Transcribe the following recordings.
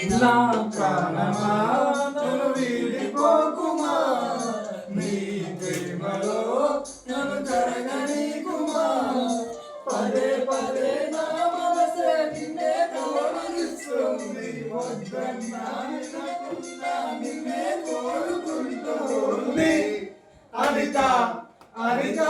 నా ప్రాణమా నన్ను వీడిపోకుమా, నీ ప్రేమలో నన్ను కరగనీకుమా. పదే పదే నా మనసే నిన్నే కోరుస్తుంది, వద్దన్నా వినకుండా నిన్నే కోరుకుంటుంది. అనిత అనిత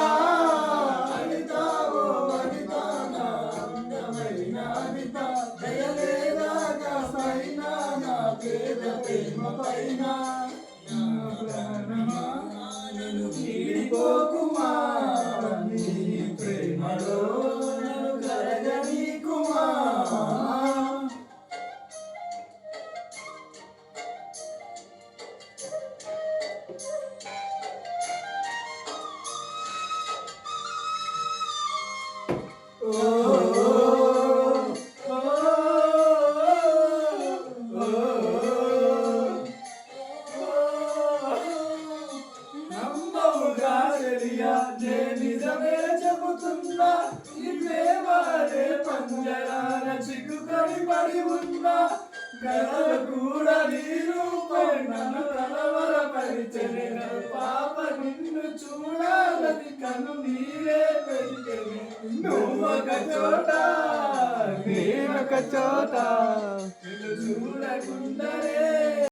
అనిత ఓ అనిత, నా అందమైన అనిత, దయలేదాగా పైన నా పేద ప్రేమ పైన. నా ప్రాణమా నన్ను వీడిపోకుమా, నీ ప్రేమలో నన్ను కరగనీకుమా. నమ్మవుగా తెలియా నిజమే చెబుతున్నా, ఈ ప్రేమనే పంజరాన చిక్కుకొని పడి ఉన్నా. కలలు కూడా నీ రూపం నన్ను కలవరపరిచెను, పాప నిన్ను చూడాలని కన్ను నీరే పెరిగెను. నువ్వొక చోట నేనొక చోట, నిన్ను చూడకుండానే